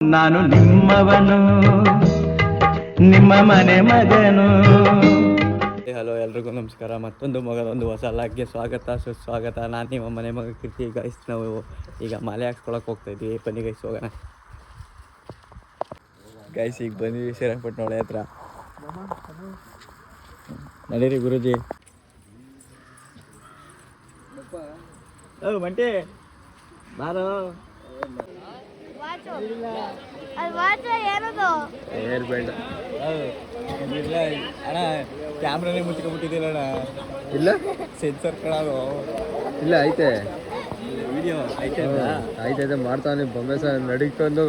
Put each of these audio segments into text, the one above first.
ನಾನು ನಿಮ್ಮವನು, ನಿಮ್ಮ ಮನೆ ಮಗನು. ಹಲೋ, ಎಲ್ರಿಗೂ ನಮಸ್ಕಾರ. ಮತ್ತೊಂದು ಮಗದೊಂದು ಹೊಸ ಲಾಗ್ಗೆ ಸ್ವಾಗತ ಸುಸ್ವಾಗತ. ನಾನು ನಿಮ್ಮ ಮನೆ ಮಗ ಕೀರ್ತಿ. ಗೈಸ್, ನಾವು ಈಗ ಮಾಲೆ ಹಾಕ್ಸ್ಕೊಳಕ್ಕೆ ಹೋಗ್ತಾ ಇದ್ವಿ. ಬನ್ನಿ ಗೈಸ್, ಹೋಗೋಣ. ಗೈಸ್, ಈಗ ಬಂದ್ವಿ ಶ್ರೀರಂಗಪಟ್ಟಣ ಹೊಳೆ ಹತ್ರ. ನಡೀರಿ ಗುರುಜಿ. ಬಂಟಿ ಬಾರೋ. ಏರ್ ಬೇಡ ಅಣ್ಣ, ಕ್ಯಾಮ್ರಾನೇ ಮುಚ್ಕೊಂಡ್ಬಿಟ್ಟಿದ್ದೀರ ಅಣ್ಣ. ಇಲ್ಲ, ಸೆನ್ಸರ್ ಕಣದು ಇಲ್ಲ. ಐತೆ ವಿಡಿಯೋ ಐತೆ ಐತೆ ಮಾಡ್ತಾನೆ. ಬೊಮ್ಮೆ ಸಹ ನಡೀಕೊಂಡು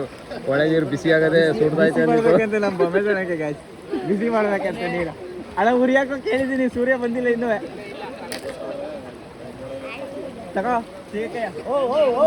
ಒಳ ನೀರು ಬಿಸಿ ಆಗದೆ ಸುಡ್ದೈತೆ ಅಂತ ನಮ್ಮ ಬೊಮ್ಮೆ ಸಣಕ್ಕೆ ಗಾಯ್ಸ್ ಬಿಸಿ ಮಾಡ್ಬೇಕಂತ ನೀರು. ಅಣ್ಣ ಉರಿಯಾಕೋ ಕೇಳಿದ್ದೀನಿ, ಸೂರ್ಯ ಬಂದಿಲ್ಲ ಇನ್ನೂ. ತಗೋ ಓ ಓ ಓ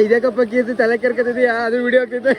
ಇದಕ್ಕಪ್ಪ ಕೀರ್ತಿ ತಲೆ ಕೆರ್ಕತಿದ್ಯಾ? ಅದು ವಿಡಿಯೋ ಹಾಕಿದ್ದೆ.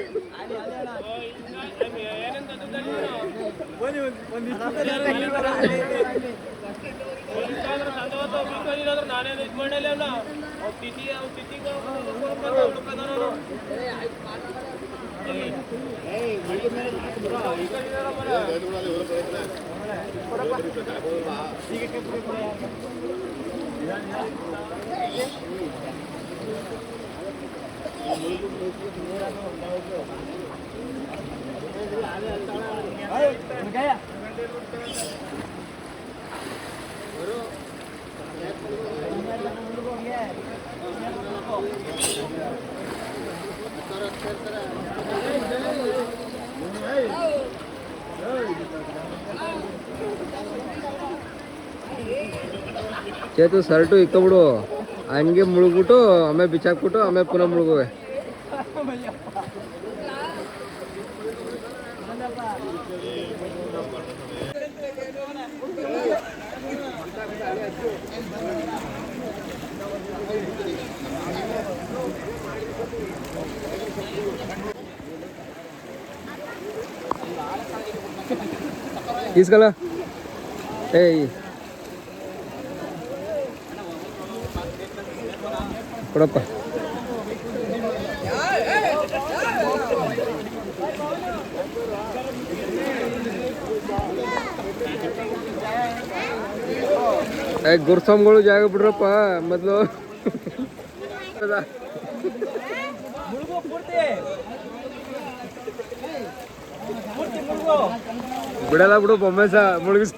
ಚೇತು ಶರ್ಟು ಇಕ್ಕೊಬಿಡು, ಹಂಗೆ ಮುಳುಗ್ಬಿಟ್ಟು ಆಮೇಲೆ ಬಿಚ್ಚಾಕ್ಬಿಟ್ಟು ಆಮೇಲೆ ಪುನಃ ಮುಳುಗುವೆ. తీసుకెళ్ళ ಕೊಡಪ್ಪ. ಗುರ್ಸಂಗಳು ಜಾಗ ಬಿಡ್ರಪ್ಪ ಮೊದ್ಲು. ಬಿಡಲ್ಲ ಬಿಡು, ಬೊಮ್ಮೆ ಸಹ ಮುಳುಗಿಸ.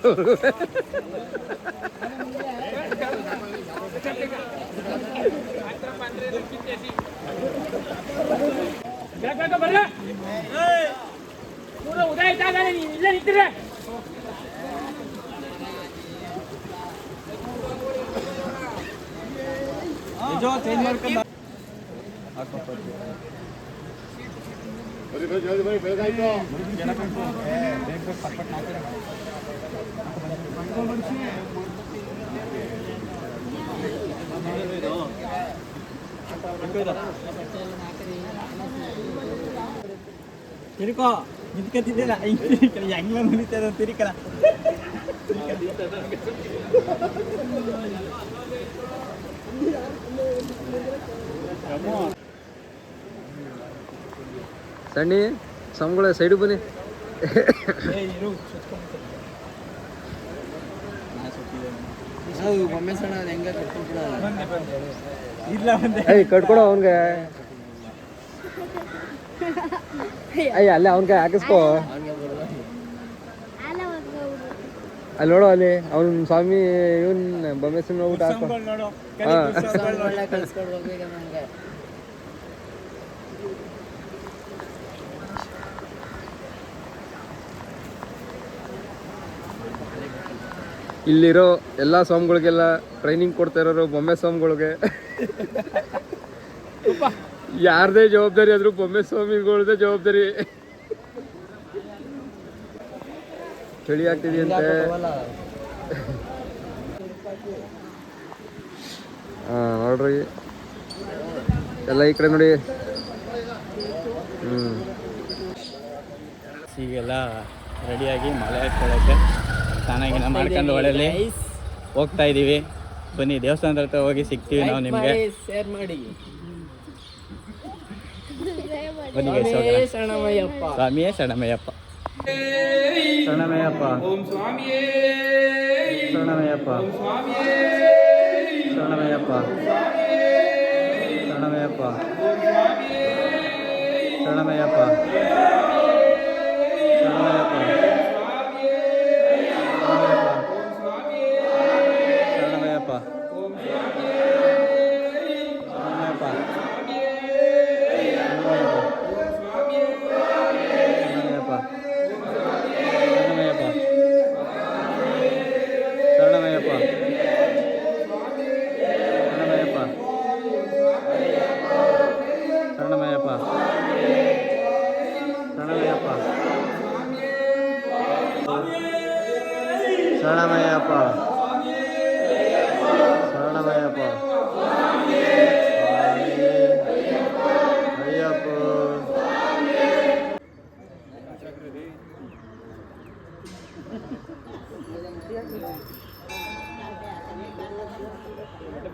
ತಿರ್ಕೋ ನಿಂತ್ಕತ್ತಿದ್ದಿಲ್ಲ, ಹೆಂಗ್ ಮುನಿತದ ತಿರ್ಕಲ್ಲ. ಸಣ್ಣಿ ಸಂಬಳ ಸೈಡು ಬನ್ನಿ. ಕಟ್ಕೊಡ ಅವನ್ಗೆ. ಅಯ್ಯ ಅಲ್ಲೇ ಅವನ್ಗೆ ಹಾಕಿಸ್ಕೋ. ಅಲ್ಲಿ ನೋಡು, ಅಲ್ಲಿ ಅವನ್ ಸ್ವಾಮಿ ಇವನ್ ಬೊಮ್ಮೆಸ್ ನೋಡ್ಬಿಟ್ಟು ಹಾಕೋ. ಇಲ್ಲಿರೋ ಎಲ್ಲ ಸ್ವಾಮಿಗಳಿಗೆಲ್ಲ ಟ್ರೈನಿಂಗ್ ಕೊಡ್ತಾ ಇರೋರು ಬೊಮ್ಮೆ ಸ್ವಾಮಿಗಳಿಗೆ. ಯಾರದೇ ಜವಾಬ್ದಾರಿ ಆದ್ರೂ ಬೊಮ್ಮೆ ಸ್ವಾಮಿಗಳದೇ ಜವಾಬ್ದಾರಿ. ಚಳಿ ಆಗ್ತಿದೆಯಂತೆ. ನೋಡ್ರಿ ಎಲ್ಲ ಈ ಕಡೆ ನೋಡಿ. ಈಗೆಲ್ಲ ರೆಡಿಯಾಗಿ ಮಳೆ ಹಚ್ಕೊಳ್ಳೋಕ್ಕೆ ಸ್ನಾನ ಮಾಡ್ಕೊಂಡು ಒಳ್ಳೆಯಲ್ಲಿ ಹೋಗ್ತಾ ಇದ್ದೀವಿ. ಬನ್ನಿ ದೇವಸ್ಥಾನದ ಹತ್ರ ಹೋಗಿ ಸಿಗ್ತೀವಿ ನಾವು ನಿಮಗೆ. ಶೇರ್ ಮಾಡಿ. ಬನ್ನಿ ಶರಣಮಯ್ಯಪ್ಪ. ಸ್ವಾಮಿಯೇ ಶರಣಮಯ್ಯಪ್ಪ. ಶರಣಮಯ್ಯಪ್ಪ. ಓಂ ಸ್ವಾಮಿಯೇ ಶರಣಮಯ್ಯಪ್ಪ. ಶರಣಮಯ್ಯಪ್ಪ. ಶರಣಮಯ್ಯಪ್ಪ. ಶರಣಮಯ್ಯಪ್ಪ. ಶರಣಮಯ್ಯಪ್ಪ. ಶರಣಮಯ್ಯಪ್ಪ. ಅಯ್ಯಪ್ಪ.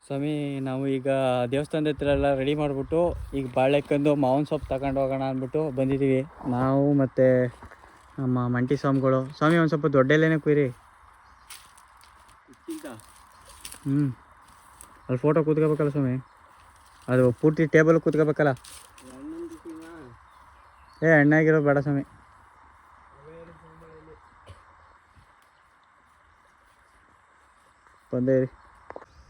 ಸ್ವಾಮಿ, ನಾವು ಈಗ ದೇವಸ್ಥಾನದ ಹತ್ರ ಎಲ್ಲ ರೆಡಿ ಮಾಡಿಬಿಟ್ಟು ಈಗ ಬಾಳೆಕಂದು ಮಾವಿನ ಸೊಪ್ಪು ತಗೊಂಡು ಹೋಗೋಣ ಅಂದ್ಬಿಟ್ಟು ಬಂದಿದ್ದೀವಿ ನಾವು ಮತ್ತು ನಮ್ಮ ಮಂಟಿ ಸ್ವಾಮಿಗಳು. ಸ್ವಾಮಿ ಒಂದು ಸ್ವಲ್ಪ ದೊಡ್ಡ ಎಲೆನೇ ಕುಯ್ರಿ. ಅಲ್ಲಿ ಫೋಟೋ ಕೂತ್ಕೋಬೇಕಲ್ಲ ಸ್ವಾಮಿ, ಅದು ಪೂರ್ತಿ ಟೇಬಲ್ ಕೂತ್ಕೋಬೇಕಲ್ಲ. ಎಣ್ಣಾಗಿರೋ ಬೇಡ ಸ್ವಾಮಿ. ಬಂದೇ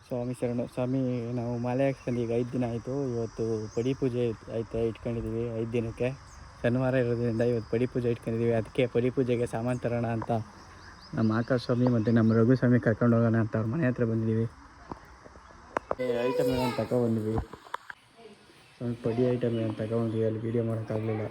ಸ್ವಾಮಿ ಶರಣು. ಸ್ವಾಮಿ, ನಾವು ಮಾಲೆ ಹಾಕ್ಸ್ಕೊಂಡು ಈಗ 5 ದಿನ ಆಯಿತು. ಇವತ್ತು ಪಡಿ ಪೂಜೆ ಆಯ್ತಾ ಇಟ್ಕೊಂಡಿದ್ದೀವಿ 5 ದಿನಕ್ಕೆ. ಶನಿವಾರ ಇರೋದ್ರಿಂದ ಇವತ್ತು ಪಡಿ ಪೂಜೆ ಇಟ್ಕೊಂಡಿದ್ದೀವಿ. ಅದಕ್ಕೆ ಪಡಿ ಪೂಜೆಗೆ ಸಾಮಾನು ತರೋಣ ಅಂತ ನಮ್ಮ ಆಕಾಶ್ ಸ್ವಾಮಿ ಮತ್ತು ನಮ್ಮ ರಘು ಸ್ವಾಮಿ ಕರ್ಕೊಂಡು ಹೋಗೋಣ ಅಂತ ಅವ್ರ ಮನೆ ಹತ್ರ ಬಂದಿದ್ದೀವಿ. ಐಟಮ್ ಏನೋ ತಗೊಬಂದ್ವಿ. ಸ್ವಾಮಿ ಪಡಿ ಐಟಮ್ ಏನೋ ತಗೊಬಂದ್ವಿ. ಅಲ್ಲಿ ವೀಡಿಯೋ ಮಾಡೋಕ್ಕಾಗಲಿಲ್ಲ.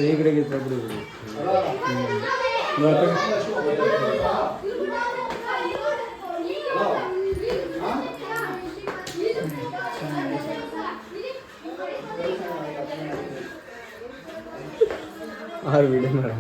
ಈ ಕಡೆಗೆ ಆರು ವಿಡಿಯೋ ಮಾಡ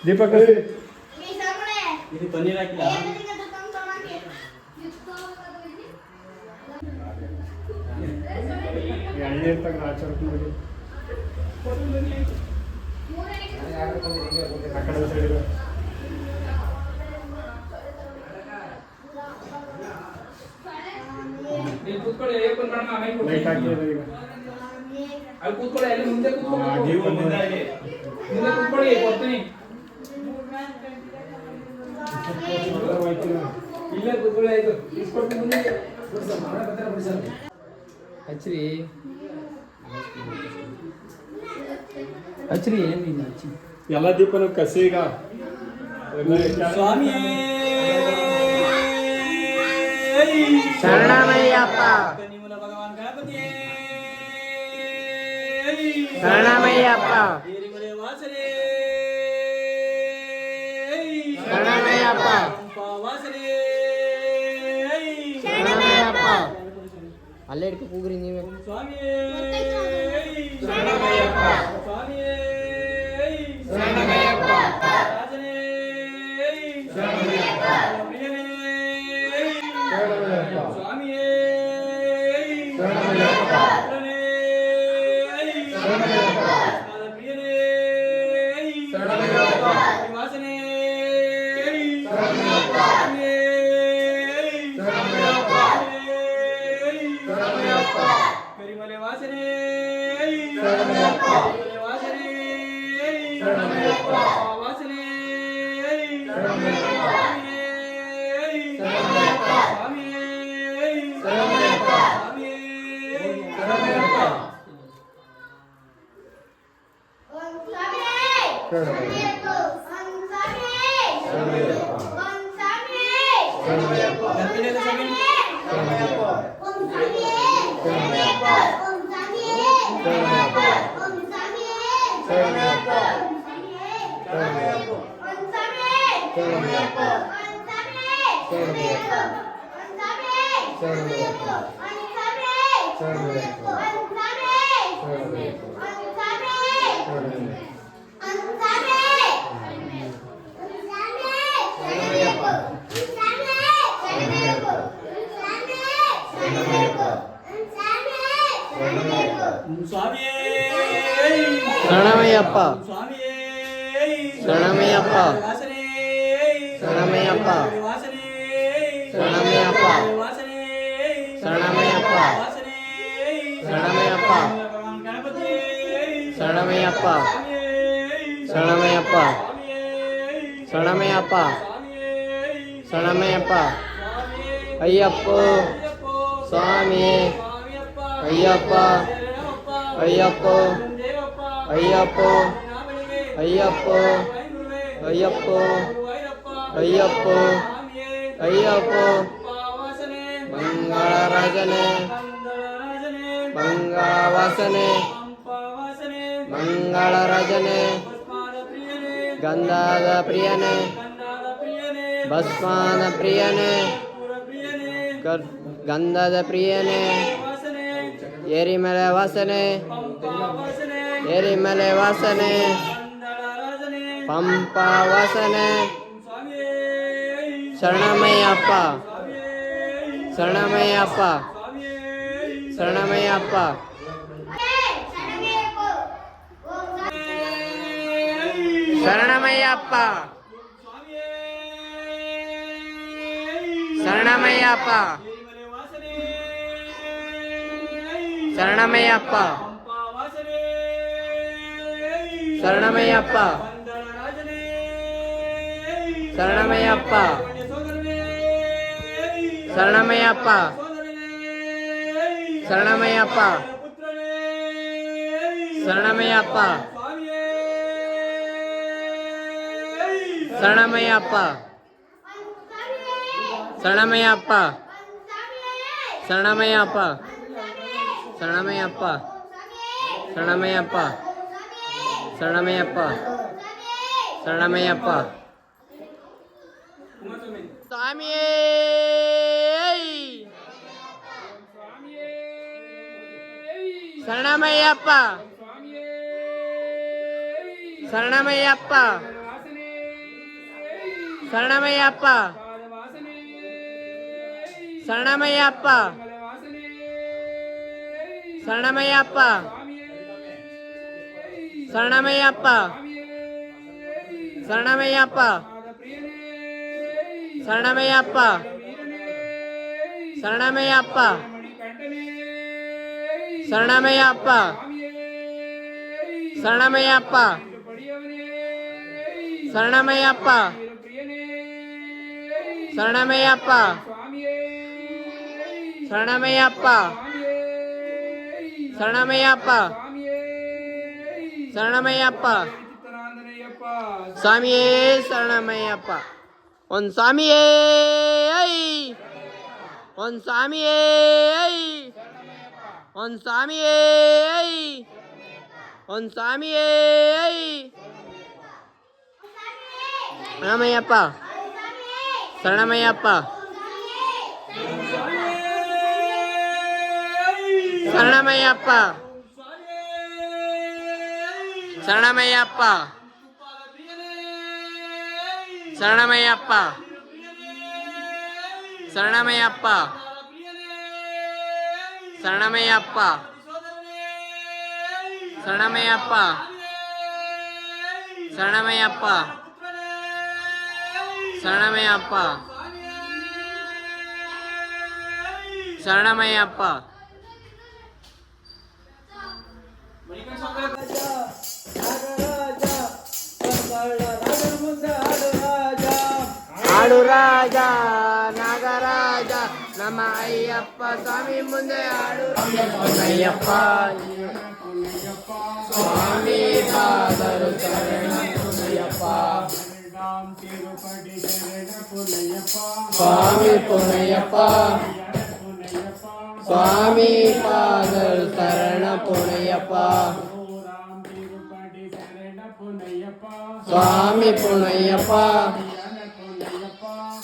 ದೀಪಕ್ ಇದು ಪನ್ನೀರ್ ಹಾಕಿಲ್ಲ. ಎಣ್ಣೆ ತಗ ಆಚಾರ ಆ ಕಡೆ ಸೈಡ್ ಕೂತ್ಕೊಳ್ಳಿ ಅಯ್ಯಪ್ಪನ ಪ್ರಾಣ ಆಮೇಲೆ ಕೂತ್ಕೊಳ್ಳಿ ಅಲ್ಲಿ ಕೂತ್ಕೊಳ್ಳಿ ಅಲ್ಲಿ ಮುಂದೆ ಕೂತ್ಕೊಳ್ಳಿ ನೀವು ಮುಂದೆ ಕೂತ್ಕೊಳ್ಳಿ ಕೊಡ್ತೀನಿ ಇಲ್ಲೇ ಕೂತ್ಕೊಳ್ಳಿ ಆಯ್ತು ಇಸ್ಕೊಡ್ತೀನಿ ಮುಂದೆ ಹಚ್ಚ್ರಿ ಹಚ್ಚ್ರಿ ಏನಿಲ್ಲ ಹಚ್ಚಿ ಎಲ್ಲ ದೀಪನು ಕಸಿ ಈಗ ಸ್ವಾಮಿಯೇ ಶರಣಮಯ್ಯಪ್ಪ ಕನಿಮುಲ ಭಗವಾನ್ ಗಣಪತಿಯೇ ಶರಣಮಯ್ಯಪ್ಪ ಏರಿಮಲೆ ವಾಸನೆ ಶರಣಮಯ್ಯಪ್ಪ ಪಂಪ ವಾಸನೆ ಶರಣಮಯ್ಯಪ್ಪ ಅಲ್ಲೇ ಹಿಡ್ಕೊ ಕೂಗ್ರಿ ನೀವೇ ಸ್ವಾಮಿಯೇ ಶರಣಮಯ್ಯಪ್ಪ ಸ್ವಾಮಿಯೇ ಶರಣಮಯ್ಯಪ್ಪ ರಾಜನೇ ಶರಣಮಯ್ಯಪ್ಪ ಪ್ರಿಯನೇ ಶರಣಮಯ್ಯಪ್ಪ ಸ್ವಾಮಿಯೇ ಶರಣಮಯ್ಯಪ್ಪ ಪುತ್ರನೇ ಶರಣಮಯ್ಯಪ್ಪ ಪ್ರಿಯನೇ ಶರಣಮಯ್ಯಪ್ಪ ವಾಸನೆ ಶರಣಮಯ್ಯಪ್ಪ ಸ್ವಾಮಿಯೇ ಶರಣಮಯ್ಯಪ್ಪ ಶರಣಮಯ್ಯಪ್ಪ ಕರಿಮಲೆ ವಾಸನೆ ಶರಣಮಯ್ಯಪ್ಪ ವಾಸನೆ ಶರಣಮಯ್ಯಪ್ಪ ವಾಸನೆ ಶರಣಮಯ್ಯಪ್ಪ ಶರಣಮಯ್ಯಪ್ಪ ಸ್ವಾಮಿಯೇ ಶರಣಮಯ್ಯಪ್ಪ ಸ್ವಾಮಿಯೇ ಶರಣಮಯ್ಯಪ್ಪ ಶರಣಮಯ್ಯಪ್ಪ ಸ್ವಾಮಿಯೇ ಶರಣಮಯ್ಯಪ್ಪ ವಾಸನೆ ಶರಣಮಯ್ಯಪ್ಪ ವಾಸನೆ ಶರಣಮಯ್ಯಪ್ಪ ವಾಸನೆ ಶರಣಮಯ್ಯಪ್ಪ ವಾಸನೆ ಶರಣಮಯ್ಯಪ್ಪ ಭಗವಾನ್ ಗಣಪತಿ ಶರಣಮಯ್ಯಪ್ಪ ಸ್ವಾಮಿಯೇ ಶರಣಮಯ್ಯಪ್ಪ ಸ್ವಾಮಿಯೇ ಶರಣಮಯ್ಯಪ್ಪ ಸ್ವಾಮಿಯೇ ಶರಣಮಯ್ಯಪ್ಪ ಸ್ವಾಮಿಯೇ ಅಯ್ಯಪ್ಪ ಅಯ್ಯಪ್ಪ ಸ್ವಾಮಿ ಸ್ವಾಮಿಯಪ್ಪ ಅಯ್ಯಪ್ಪ ಶರಣಪ್ಪ ಅಯ್ಯಪ್ಪ ದೇವಪ್ಪ ಅಯ್ಯಪ್ಪ ನಾಮಳಿಗೆ ಅಯ್ಯಪ್ಪ ವೈಗುರುವೆ ಅಯ್ಯಪ್ಪ ವೈರಪ್ಪ ಅಯ್ಯಪ್ಪ ಸ್ವಾಮಿಯೇ ಅಯ್ಯಪ್ಪ ವಾಸನೆ ಮಂಗಳರಾಜನೇ ಮಂಗಳರಾಜನೇ ಮಂಗಳವಾಸನೆ ಪಂಪವಾಸನೆ ಮಂಗಳರಾಜನೇ ಭಸ್ಮಾನ ಪ್ರಿಯನೇ ಗಂಧದ ಪ್ರಿಯನೇ ಗಂಧಾದ ಪ್ರಿಯನೇ ಭಸ್ಮಾನ ಪ್ರಿಯನೇ ಪುರ ಪ್ರಿಯನೇ ಗಂಧದ ಪ್ರಿಯನೇ ವಾಸನೆ ಏರಿಮಲೆ ವಾಸನೆ ಪಂಪವಾಸನೆ ಏರಿಮಲೆ ವಾಸನೆ ಮಂಗಳರಾಜನೇ ಪಂಪ ವಾಸನೆ ಸ್ವಾಮಿಯೇ ಶರಣಮಯ್ಯಪ್ಪ ಸ್ವಾಮಿಯೇ ಶರಣಮಯ್ಯಪ್ಪ ಸ್ವಾಮಿಯೇ ಶರಣಮಯ್ಯಪ್ಪ ಶರಣಮಯ್ಯಪ್ಪ ಸ್ವಾಮಿಯೇ ಶರಣಮಯ್ಯಪ್ಪ ಏರಿಮಲೆ ವಾಸನೆ ಶರಣಮಯ್ಯಪ್ಪ ಪಂಪವಾಸನೆ ಶರಣಮಯ್ಯಪ್ಪ ಮಂಗಳರಾಜನೇ ಶರಣಮಯ್ಯಪ್ಪ ಸೋದರನೇ ಶರಣಮಯ್ಯಪ್ಪ ಸೋದರನೇ ಶರಣಮಯ್ಯಪ್ಪ ಪುತ್ರನೇ ಶರಣಮಯ್ಯಪ್ಪ ಸ್ವಾಮಿಯೇ ಶರಣಮಯ್ಯಪ್ಪ ಶರಣಮಯ್ಯಪ್ಪ ಶರಣಮಯ್ಯಪ್ಪ ಶರಣಮಯ್ಯಪ್ಪ ಶರಣಮಯ್ಯಪ್ಪ ಶರಣಮಯ್ಯಪ್ಪ ಶರಣಮಯ್ಯಪ್ಪ ಸ್ವಾಮಿಯೇ ಶರಣಮಯ್ಯಪ್ಪ ಶರಣಮಯ್ಯಪ್ಪ ಶರಣಮಯ್ಯಪ್ಪ ಶರಣಮಯ್ಯಪ್ಪ ಶರಣಮಯ್ಯಪ್ಪ ಶರಣಮಯ್ಯಪ್ಪ ಶರಣಮಯ್ಯಪ್ಪ ಶರಣಮಯ್ಯಪ್ಪ ಶರಣಮಯ್ಯಪ್ಪ ನಟನೇ ಶರಣಮಯ್ಯಪ್ಪ ಸ್ವಾಮಿಯೇ ಶರಣಮಯ್ಯಪ್ಪ ಪಡಿಯವನೇ ಶರಣಮಯ್ಯಪ್ಪ ಪ್ರಿಯನೇ ಶರಣಮಯ್ಯಪ್ಪ ಸ್ವಾಮಿಯೇ ಶರಣಮಯ್ಯಪ್ಪ ಸ್ವಾಮಿಯೇ ಶರಣಮಯ್ಯಪ್ಪ ಸ್ವಾಮಿಯೇ ಶರಣಮಯ್ಯಪ್ಪ ಚಿತ್ತನಾಂದನಯ್ಯಪ್ಪ ಸ್ವಾಮಿಯೇ ಶರಣಮಯ್ಯಪ್ಪ ಒಂದು ಸ್ವಾಮಿಯೇ ಒಂದು ಸ್ವಾಮಿಯೇ ಒಂದು ಸ್ವಾಮಿಯೇ ಒಂದು ಸ್ವಾಮಿಯೇ ಶರಣಮಯ್ಯಪ್ಪ ಶರಣಮಯ್ಯಪ್ಪ ಶರಣಮಯ್ಯಪ್ಪ ಶರಣಮಯ್ಯಪ್ಪ ಶರಣಮಯ್ಯಪ್ಪ ಶರಣಮಯ್ಯಪ್ಪ ಶರಣಮಯ್ಯಪ್ಪ ಶರಣಮಯ್ಯಪ್ಪ ಶರಣಮಯ್ಯಪ್ಪ ಶರಣಮಯ್ಯಪ್ಪ ಶರಣಮಯ್ಯಪ್ಪ ಆಡು ರಾಜ ನಾಗರಾಜ ನಮ್ಮ ಅಯ್ಯಪ್ಪ ಸ್ವಾಮಿ ಮುಂದೆ ಆಡು ಅಯ್ಯಪ್ಪ ಸ್ವಾಮಿ ಪಾದರು ಶರಣ ಪುನಯ್ಯಪ್ಪ ಸ್ವಾಮಿ ಪುನಯ್ಯಪ್ಪ ಸ್ವಾಮಿ ಪಾದರು ಶರಣ ಪುನಯ್ಯಪ್ಪ ಸ್ವಾಮಿ ಪುನಯ್ಯಪ್ಪ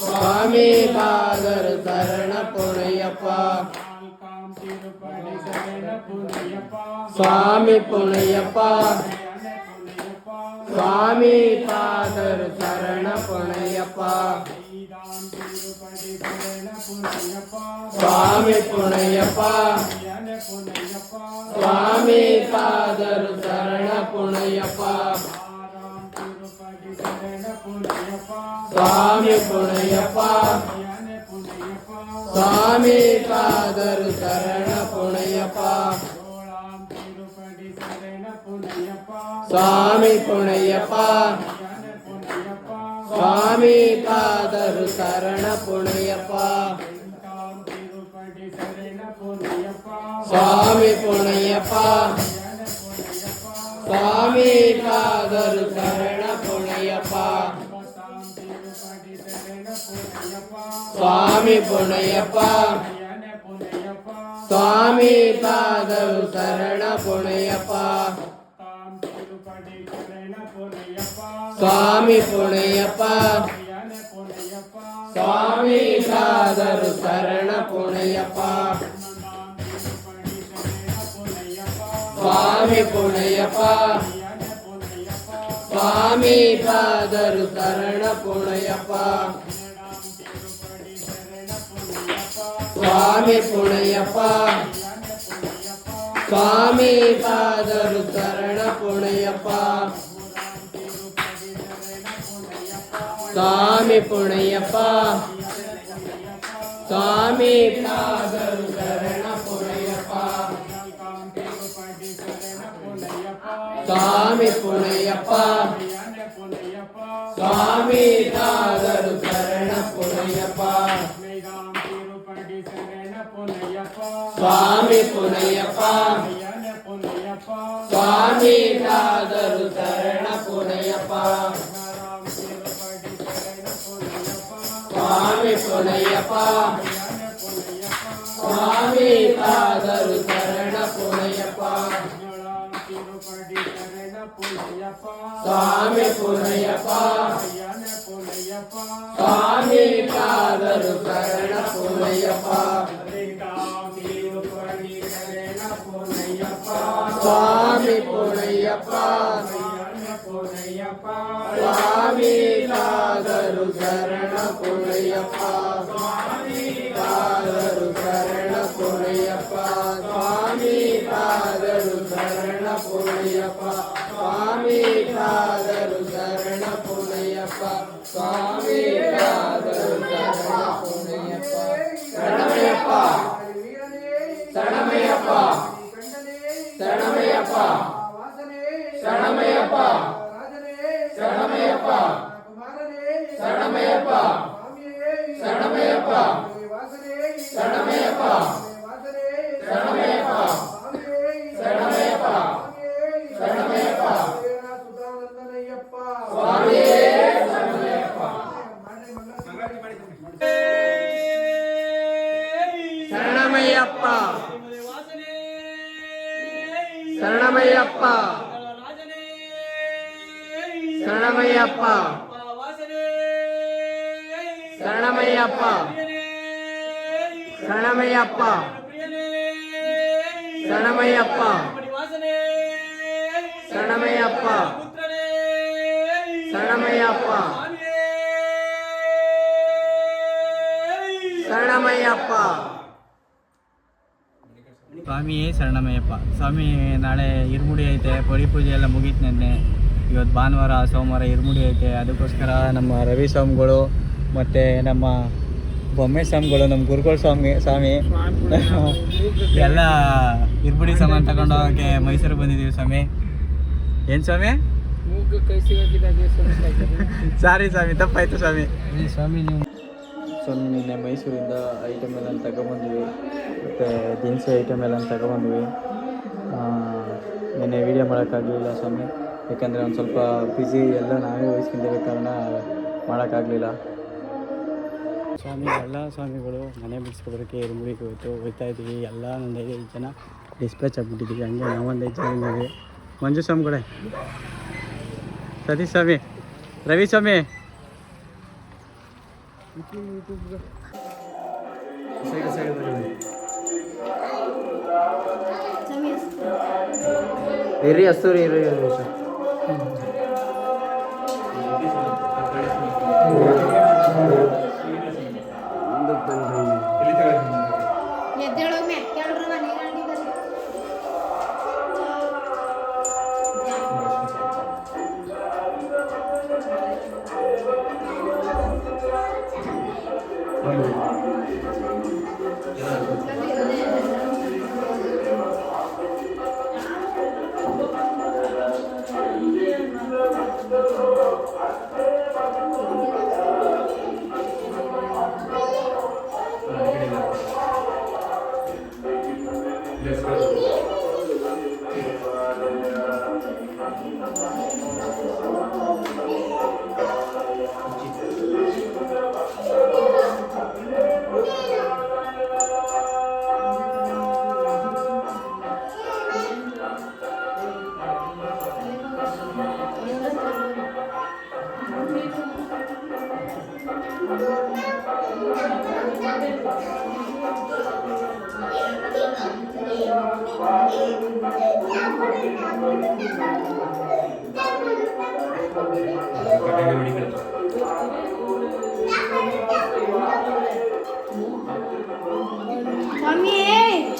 ಸ್ವಾಮಿ ಪಾದರು ಶರಣ ಪುನಯ್ಯಪ್ಪ ಸ್ವಾಮಿ ಪುನಯ್ಯಪ್ಪ ಸ್ವಾಮಿ ಪಾದರು ಶರಣ ಪುನಯ್ಯಪ್ಪ ಸ್ವಾಮಿ ಪುನಯ್ಯಪ್ಪ ಸ್ವಾಮಿ ಪಾದರು ಶರಣ ಪುನಯ್ಯಪ್ಪ ಸ್ವಾಮಿ ಪುನಯ್ಯಪ್ಪ ಸ್ವಾಮಿ ಪಾದರು ಶರಣ ಪುನಯ್ಯಪ್ಪ ಸ್ವಾಮಿ ಪುನಯ್ಯಪ್ಪ ಸ್ವಾಮಿ ಪಾದರು ಶರಣ ಪುನಯ್ಯಪ್ಪ ಸ್ವಾಮಿ ಪುನಯ್ಯಪ್ಪ ಸ್ವಾಮಿ ಪಾದರು ಶರಣ ಪುನಯ್ಯಪ್ಪ ಸ್ವಾಮಿ ಪುನಯ್ಯಪ್ಪ ಸ್ವಾಮಿ ಪಾದರು ಶರಣ ಪುನಯ್ಯಪ್ಪ ಸ್ವಾಮಿ ಪುನಯ್ಯಪ್ಪ ಸ್ವಾಮಿ ಪಾದರು ಶರಣ ಪುನಯ್ಯಪ್ಪ ಸ್ವಾಮಿ ಪುನಯ್ಯಪ್ಪ ಸ್ವಾಮಿ ಪಾದರು ಶರಣ ಪುನಯ್ಯಪ್ಪ ಸ್ವಾಮಿ ಪುನಯ್ಯಪ್ಪ ಸ್ವಾಮಿ ಪಾದರು ಶರಣ ಪುನಯ್ಯಪ್ಪ ಸ್ವಾಮಿ ಪುನಯ್ಯಪ್ಪ ಸ್ವಾಮಿ ಪಾದರು ಶರಣ ಪುನಯ್ಯಪ್ಪ ಸ್ವಾಮಿ ಪುನಯ್ಯಪ್ಪ ಸ್ವಾಮಿ ಪಾದರು ಶರಣ ಪುನಯ್ಯಪ್ಪ ಸ್ವಾಮಿ ಪುನಯ್ಯಪ್ಪ ಸ್ವಾಮಿ ಪಾದರು ಶರಣ ಪುನಯ್ಯಪ್ಪ ಸ್ವಾಮಿ ಪುನಯ್ಯಪ್ಪ ಸ್ವಾಮಿ ಪಾದರು ಶರಣ ಪುನಯ್ಯಪ್ಪ ಸ್ವಾಮಿ ಪುನಯ್ಯಪ್ಪ ಸ್ವಾಮಿ ಪಾದರು ಶರಣ ಪುನಯ್ಯಪ್ಪ ಸ್ವಾಮಿ ಪುನಯ್ಯಪ್ಪ ಸ್ವಾಮಿ ಪಾದರು ಶರಣ ಪುನಯ್ಯಪ್ಪ ಪಾದರು ಶರಣ ಪುನಯ್ಯಪ್ಪ ಸ್ವಾಮಿ ಪಾದರು ಶರಣ ಪುನಯ್ಯಪ್ಪ ಸ್ವಾಮಿ ಪಾದರು ಶರಣ ಪುನಯ್ಯಪ್ಪ ಸ್ವಾಮಿ ಪಾದರು ಶರಣ ಪುನಯ್ಯಪ್ಪ ಶರಣಮಯ್ಯಪ್ಪ ವಾಸನೆ ಶರಣಮಯ್ಯಪ್ಪ ರಾಜನೇ ಶರಣಮಯ್ಯಪ್ಪ ಕುಮಾರನೇ ಶರಣಮಯ್ಯಪ್ಪ ಸ್ವಾಮಿಯೇ ಶರಣಮಯ್ಯಪ್ಪ ವಾಸನೆ ಶರಣಮಯ್ಯಪ್ಪ ವಾಸನೆ ಶರಣಮಯ್ಯಪ್ಪ ಸ್ವಾಮಿಯೇ ಶರಣಮಯ್ಯಪ್ಪ ಶರಣಮಯ್ಯಪ್ಪ ಸುಧಾನಂದನಯ್ಯಪ್ಪ ಸ್ವಾಮಿಯೇ ಶರಣಮಯ್ಯಪ್ಪ ಶರಣಮಯ್ಯಪ್ಪ ಶರಣಮಯ್ಯಪ್ಪ ಶರಣಮಯ್ಯಪ್ಪ ಶರಣಮಯ್ಯಪ್ಪ ಶರಣಮಯ್ಯಪ್ಪ ಶರಣಮಯ್ಯಪ್ಪ ಶರಣಮಯ್ಯಪ್ಪ ಶರಣಮಯ್ಯಪ್ಪ ಶರಣಮಯ್ಯಪ್ಪ ಸ್ವಾಮಿಯೇ ಶರಣಮಯ್ಯಪ್ಪ. ಸ್ವಾಮಿ ನಾಳೆ ಇರುಮುಡಿ ಐತೆ, ಪಡಿ ಪೂಜೆ ಎಲ್ಲ ಮುಗೀತು ನೆನ್ನೆ. ಇವತ್ತು ಭಾನುವಾರ ಸೋಮವಾರ ಇರುಮುಡಿ ಐತೆ. ಅದಕ್ಕೋಸ್ಕರ ನಮ್ಮ ರವಿ ಸ್ವಾಮಿಗಳು ಮತ್ತು ನಮ್ಮ ಬೊಮ್ಮೆ ಸ್ವಾಮಿಗಳು, ನಮ್ಮ ಗುರುಗಳ ಸ್ವಾಮಿ ಎಲ್ಲ ಇರುಮುಡಿ ಸಾಮಾನು ತಗೊಂಡು ಹೋಗೋಕ್ಕೆ ಮೈಸೂರಿಗೆ ಬಂದಿದ್ದೀವಿ ಸ್ವಾಮಿ. ಏನು ಸ್ವಾಮಿ? ಸಾರಿ ಸ್ವಾಮಿ, ತಪ್ಪಾಯ್ತು ಸ್ವಾಮಿ. ಸ್ವಾಮಿ ನಿನ್ನೆ ಮೈಸೂರಿಂದ ಐಟಮ್ ಎಲ್ಲ ತಗೊಬಂದ್ವಿ, ಮತ್ತು ದಿನಸಿ ಐಟಮ್ ಎಲ್ಲ ತಗೊಬಂದ್ವಿ. ನಿನ್ನೆ ವೀಡಿಯೋ ಮಾಡೋಕ್ಕಾಗಲಿಲ್ಲ ಸ್ವಾಮಿ, ಯಾಕಂದರೆ ಒಂದು ಸ್ವಲ್ಪ ಬ್ಯುಸಿ, ಎಲ್ಲ ನಾವೇ ವಹಿಸ್ಕೊಂಡಿರೋ ಕಾರಣ ಮಾಡೋಕ್ಕಾಗಲಿಲ್ಲ ಸ್ವಾಮಿ. ಎಲ್ಲ ಸ್ವಾಮಿಗಳು ಮನೆ ಬಿಡಿಸ್ಕೊಬರೋಕ್ಕೆ ಇರುಮುಡಿಗೆ ಹೋಗ್ತಾ ಇದ್ದೀವಿ. ಎಲ್ಲ ಒಂದು 5 ಜನ ಡಿಸ್ಪ್ಯಾಚ್ ಆಗಿಬಿಟ್ಟಿದ್ದೀವಿ. ಹಂಗೆ ನಾವೊಂದು 5 ಜನ ಇದ್ದೀವಿ. ಮಂಜು ಸ್ವಾಮಿಗಳೇ, ಸತೀಶ್ ಸ್ವಾಮಿ, ರವಿ ಸ್ವಾಮಿ, ಇರ್ರಿ ಹಸ್ತೂರಿ ಇರ್ರಿ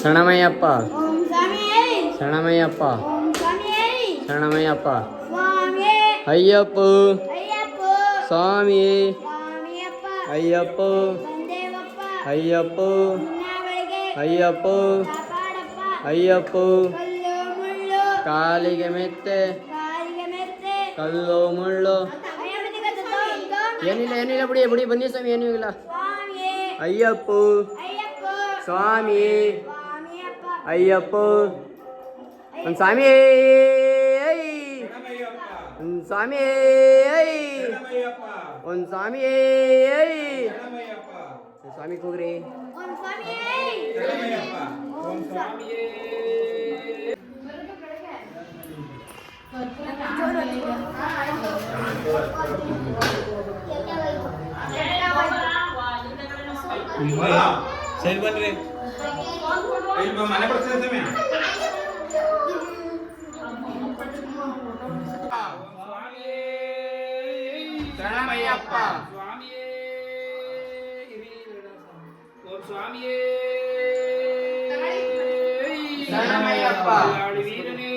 ಶರಣಮಯ್ಯಪ್ಪ ಶರಣಮಯ್ಯಪ್ಪ ಶರಣಮಯ್ಯಪ್ಪ ಅಯ್ಯಪ್ಪ ಸ್ವಾಮಿ ಅಯ್ಯಪ್ಪ ಅಯ್ಯಪ್ಪ ಅಯ್ಯಪ್ಪ ಅಯ್ಯಪ್ಪ ಕಾಲಿಗೆ ಮೆತ್ತೆ ಕಲ್ಲು ಮುಳ್ಳು ಏನಿಲ್ಲ ಬಿಡಿ ಬನ್ನಿ ಸ್ವಾಮಿ, ಏನೂ ಇಲ್ಲ. ಅಯ್ಯಪ್ಪ ಸ್ವಾಮಿ ಅಯ್ಯಪ್ಪ ಒಂದು ಸ್ವಾಮಿ ಒಂದು ಸ್ವಾಮಿ ಒಂದು ಸ್ವಾಮಿ ಸ್ವಾಮಿ ಕೂಗ್ರಿ. ಸರಿ ಬನ್ರಿ. ಮನೆ ಬರ್ತೀನಿ ಶರಣಮಯ್ಯಪ್ಪ ಸ್ವಾಮಿಯೇ ಓಂ ಸ್ವಾಮಿಯೇ ಶರಣಮಯ್ಯಪ್ಪ ವೀರನೇ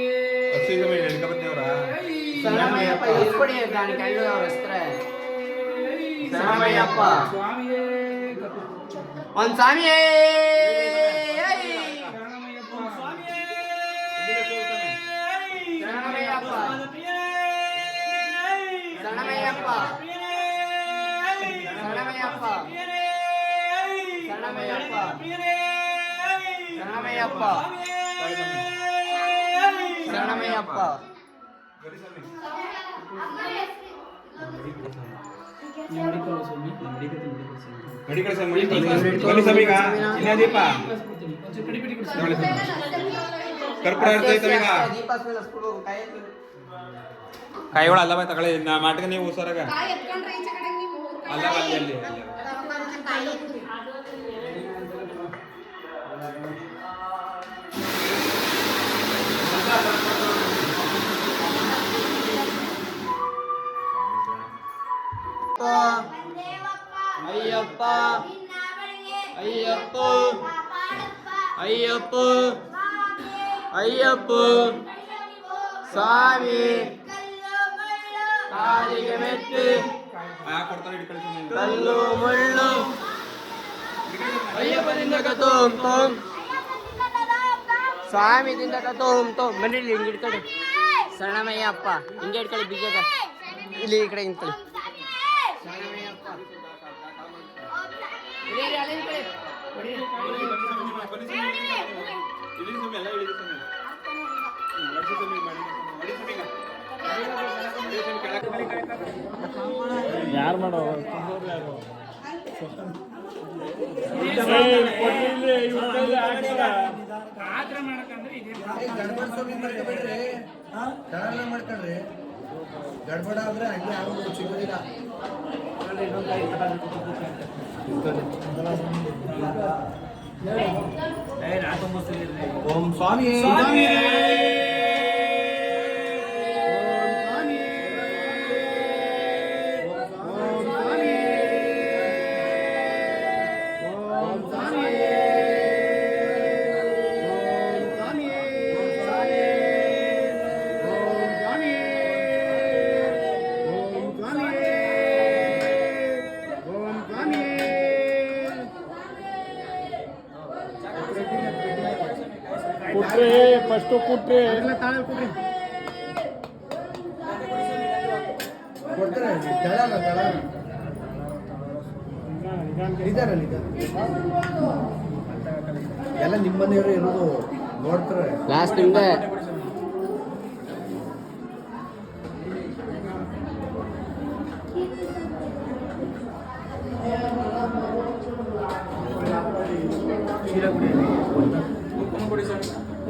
ಶರಣಮಯ್ಯಪ್ಪ ಇಸ್ಕೊಡಿ ದಾನಿ ಕೈಲು ವಸ್ತ್ರ ಶರಣಮಯ್ಯಪ್ಪ ಸ್ವಾಮಿಯೇ ಒಂದು ಸ್ವಾಮಿಯೇ ಶರಣಮಯ್ಯಪ್ಪ ಸ್ವಾಮಿಯೇ ಶರಣಮಯ್ಯಪ್ಪ ಶರಣಮಯ್ಯಪ್ಪ ಶರಣಮಯ್ಯಪ್ಪ ಶರಣಮಯ್ಯಪ್ಪ ಶರಣಮಯ್ಯಪ್ಪ ಶರಣಮಯ್ಯಪ್ಪ ಕೈ ಒಳ ಅಲ್ಲ ಬಾಯ್ ತಗೊಳ್ಳಿ ನಾ ಮಾಟಿಗೆ ನೀವು ಹುಷಾರಾಗ ಅಲ್ಲ ಅಲ್ಲಿ ಅಲ್ಲಿ ಅಯ್ಯಪ್ಪ ಅಯ್ಯಪ್ಪ ಅಯ್ಯಪ್ಪ ಅಯ್ಯಪ್ಪ ಸ್ವಾಮಿ ಕಾಲಿಗೆ ಮೆಟ್ಟಿ ಕಲ್ಲು ಮುಳ್ಳು ಅಯ್ಯಪ್ಪದಿಂದ ಕತೋಮ್ ತೋಮ್ ಸ್ವಾಮಿದಿಂದ ಕತೋಮ್ ತೋಮ್ ಬನ್ನಿ ಹಿಂಗೆ ಇಡ್ಕೊಳ್ಳಿ ಶರಣಮಯ್ಯಪ್ಪ ಹಿಂಗೆ ಇಡ್ಕೊಳ್ಳಿ ಬಿಜಾಗ ಇಲ್ಲಿ ಈ ಕಡೆ ನಿಂತ್ಕೊಳ್ಳಿ ಯಾರು ಮಾಡೋ ಗಡ್ಬಡ ಸ್ವಾಮಿ ಮಾಡ್ಕೊಬೇಡ್ರಿ ಗಡಬಡ ಮಾಡ್ಕೊಳ್ರಿ ಗಡ್ಬಡ ಆದ್ರೆ ಹಂಗೆ ಆಗೋದು ಸಿಗೋದಿಲ್ಲ ಓಂ ಸ್ವಾಮಿ ಕುಟ್ರೆ ಫಸ್ಟ್ ಕುಟ್ರೆ ಕೊಡ್ತಾರೆ ದಳ ಇದಾರಲ್ಲ ಎಲ್ಲ ನಿಮ್ಮನೆಯವರು ಇರೋದು ನೋಡ್ತಾರೆ ಲಾಸ್ಟ್ ನಿಮ್ದೆ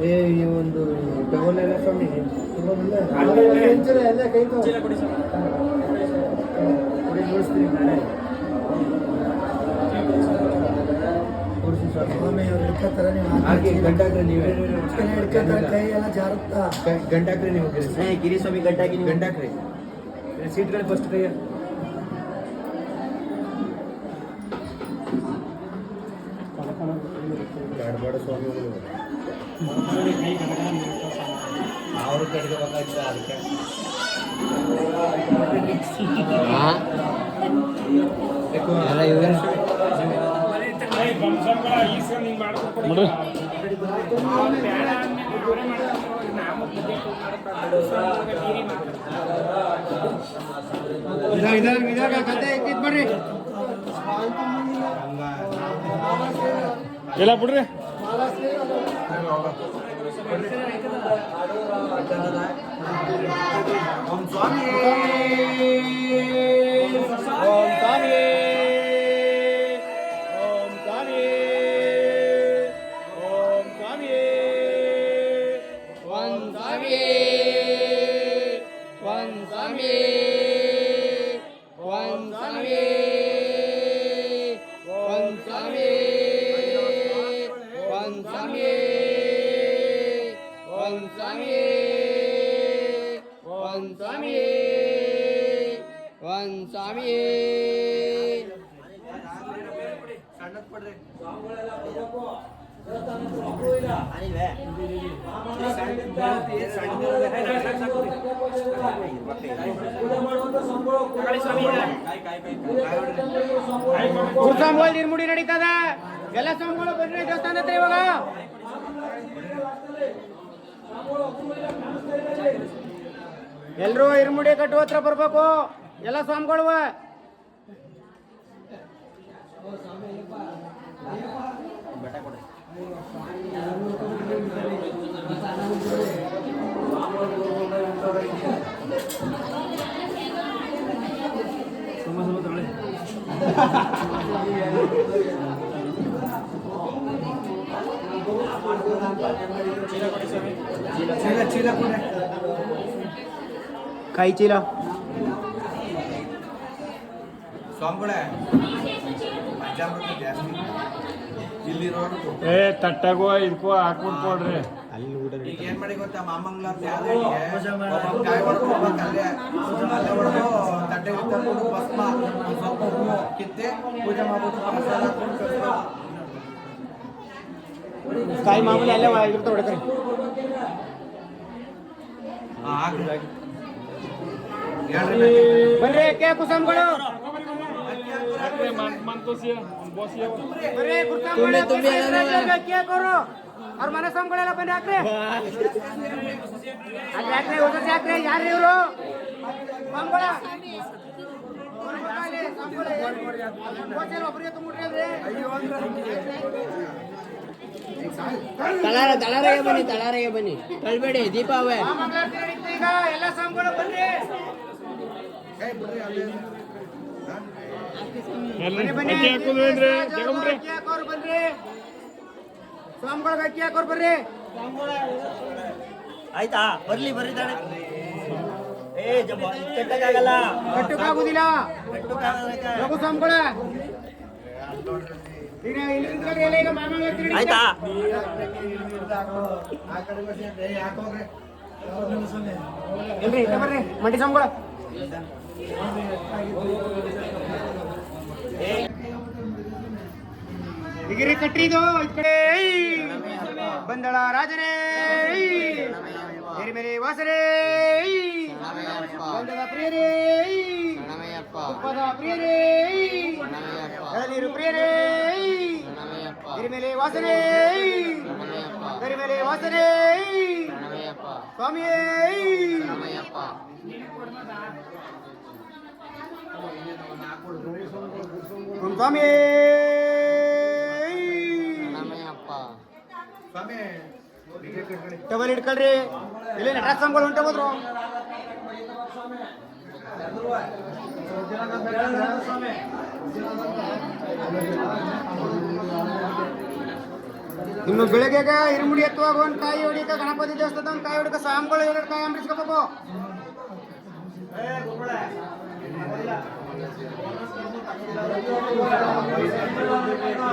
ಏ ಈ ಒಂದು ತಗೊಳ್ಳೆಲ್ಲ ಸ್ವಾಮಿ ಎಲ್ಲ ಕೈ ಕೊಡಿ ನೋಡಿಸ್ತೀನಿ ನಾಳೆ ಸ್ವಾಮಿ ಅವ್ರು ಹಿಡ್ಕೊತಾರೆ ನೀವು ಹಾಗೆ ಗಂಟಾಕ್ರೆ ನೀವೇ ಹಿಡ್ಕೊತಾರೆ ಕೈ ಎಲ್ಲ ಜಾರುತ್ತಾ ಗಂಟಾಕ್ರೆ ನೀವು ಗಿರಿಸ್ವಾಮಿ ಗಂಟಾಕಿ ನೀವು ಗಂಟಾಕ್ರಿ ಸೀಟ್ಗಳು ಫಸ್ಟ್ ಕೈಯ ಗಡ್ಬಡ ಸ್ವಾಮಿಗಳು ಅವರು ಕಡ್ಕೋಬೇಕಾಯ್ತು ಅದಕ್ಕೆ ಎಲ್ಲ ಇವೆ ಕತೆ ಇದ್ದಿದ್ ಬರ್ರಿ ಎಲ್ಲ ಬಿಡ್ರಿ ಓಂ ಸ್ವಾಮಿ ಓಂ ಸ್ವಾಮಿ ಓಂ ಸ್ವಾಮಿ ಓಂ ಸ್ವಾಮಿ ಓಂ ಸ್ವಾಮಿ ಓಂ ಸ್ವಾಮಿ ಓಂ ಸ್ವಾಮಿ ಓಂ ಸ್ವಾಮಿ ಓಂ ಸ್ವಾಮಿ ಓಂ ಸ್ವಾಮಿ ಓಂ ಸ್ವಾಮಿ ಓಂ ಸ್ವಾಮಿ ಗುರುಸ್ವಾಮಿಗಳು ನಿರ್ಮುಡಿ ನಡೀತದ ಎಲ್ಲ ಸ್ವಾಮಿಗಳು ಬನ್ನಿ ದೇವಸ್ಥಾನ ಹತ್ರ ಇವಾಗ ಎಲ್ಲರೂ ಇರುಮುಡಿ ಕಟ್ಟುವ ಹತ್ರ ಬರ್ಬೇಕು ಎಲ್ಲ ಸ್ವಾಮಿಗಳು. ಚೀಲ ಕೊಡ್ರಿ. ಕಾಯಿ ಚೀಲ. ಸ್ವಾಮಿಗಳೇ ಪಂಚಾಮೃತ ಜಾಸ್ತಿ ಇಲ್ಲಿರೋರು ಏ ತಟ್ಟಾಗೋ ಇದಕ್ಕೂ ಹಾಕ್ಬಿಟ್ಟು ಕೊಡ್ರಿ. ಈಗ ಏನ್ ಮಾಡಿ ಗೊತ್ತಾ, ಮಾಮಂಗ್ಲ ಕಾಯಿ ಹೊಡ್ಕೋಬೇಕು ಅಲ್ಲೇ ಹೊಡೆದು ತಟ್ಟೆ ತಗೊಂಡು ಭಸ್ಮ ಸ್ವಲ್ಪ ಹೂವು ಕಿತ್ತೆ ಪೂಜೆ ಮಾಡ್ಬಿಟ್ಟು ಪ್ರಸಾದ ಹಾಕ್ಕೊಂಡು ಕಳ್ಸ್ಬೇಕು. ಕಾಯಿ ಮಾಮೂಲಿ ಅಲ್ಲೇ ಇರ್ತಾವ ಹೊಡ್ಕರಿ. ಬರ್ರಿ ಕೇಕು ಸ್ವಾಮಿಗಳು, ಬರ್ರಿ ಕೇಕೋರು ಅವ್ರ ಮನೆ ಸ್ವಾಮಿಗಳೆಲ್ಲ ಬನ್ನಿ ಹಾಕ್ರಿ. ಅಲ್ಲಿ ಹಾಕ್ರಿ, ಹೋಗಿ ಹಾಕ್ರಿ. ಯಾರು ಇವರು ಸ್ವಾಮಿಗಳ? ಒಬ್ಬರಿಗೆ ತುಂಬಿಟ್ರಿ. ತಳಾರಿಗೆ ಬನ್ನಿ, ತಳಾರಿಗೆ ಬನ್ನಿ, ತಳ್ಬೇಡಿ. ದೀಪ ಅವೇ ಈಗ ಎಲ್ಲ ಸ್ವಾಮಿಗಳು ಬನ್ನಿ. ಅಕ್ಕಿ ಹಾಕೋದ್ರೇನ್ರಿ ಜಗಮ್ರಿ? ಅಕ್ಕಿ ಹಾಕೋರು ಬನ್ರಿ, ಸ್ವಾಮಿಗಳಿಗೆ ಅಕ್ಕಿ ಹಾಕೋರು ಬರ್ರಿ. ಆಯ್ತಾ? ಬರ್ಲಿ ಬರ್ರಿ ತಾಳೆ. ಕಟ್ಟಕ್ಕಾಗಲ್ಲ, ಕಟ್ಟಕ್ಕಾಗುದಿಲ್ಲ ರಘು ಸ್ವಾಮಿಗಳ. ಈಗ ಮಾಮಂಗಳ ಆಯ್ತಾ? ಎಲ್ರಿ ಬರ್ರಿ ಮಂಡಿ ಸ್ವಾಮಿಗಳ. ಹಿಗಿರಿ ಕಟ್ರಿದು ಈ ಕಡೆ ಬಂದಳ ರಾಜರೇ, ಎರಿಮೆರೆ ವಾಸರೇ, ಬಂದದ ಪ್ರಿಯರೇ, ತುಪ್ಪದ ಪ್ರಿಯರೇ, ಎಳನೀರು ಪ್ರಿಯರೇ, ಎರಿಮೆಲೆ ವಾಸರೇ, ಎರಿಮೆಲೆ ವಾಸರೇ, ಸ್ವಾಮಿಯೇ ಸ್ವಾಮಿಯೇ ಟವಲ್ ಇಟ್ಕೊಳ್ರಿ. ಇಲ್ಲಿ ನಟರಾಜ ಸ್ವಾಮಿಗಳು ಹೊಂಟೆ ಹೋದ್ರು. ಇನ್ನು ಬೆಳಗ್ಗೆ ಇರುಮುಡಿ ಎತ್ತುವಾಗ ಒಂದು ಕಾಯಿ ಹೊಡಿಕ, ಗಣಪತಿ ದೇವಸ್ಥಾನ ಒಂದು ಕಾಯಿ ಹೊಡಿಕ, ಸ್ವಾಮಿಗಳು 2 ಕಾಯಿ ಅಂಬಿಸ್ಕೋಬೇಕು.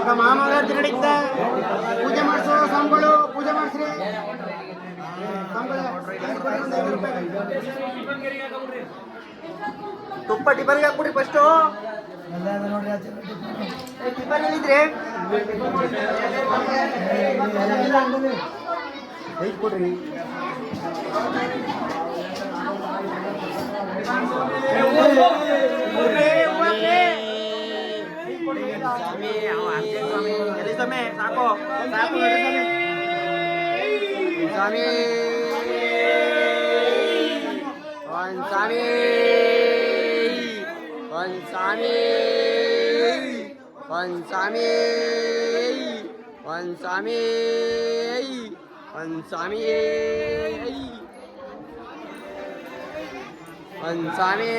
ಈಗ ಮಹಾಮಂಗಳಾರತಿ ನಡೀತ, ಪೂಜೆ ಮಾಡಿಸೋ ಸ್ವಾಮಿಗಳು, ಪೂಜೆ ಮಾಡಿಸ್ರಿ ತುಪ್ಪ ಟಿಫನ್ಗೆ ಹಾಕ್ಬಿಡ್ರಿ ಫಸ್ಟು. ಟಿಫನ್ ಹೇಳಿದ್ರಿ ಕೊಡ್ರಿ. ಸಾಕು ಸ್ವಾಮಿ, ಒಂದ್ ಸ್ವಾಮಿ, ಒಂದ್ ಸ್ವಾಮಿ, ಒಂದ್ ಸ್ವಾಮಿ, ಒಂದ್ ಸ್ವಾಮಿ, ಒಂದ್ ಸ್ವಾಮಿ, ಒಂದ್ ಸ್ವಾಮಿ.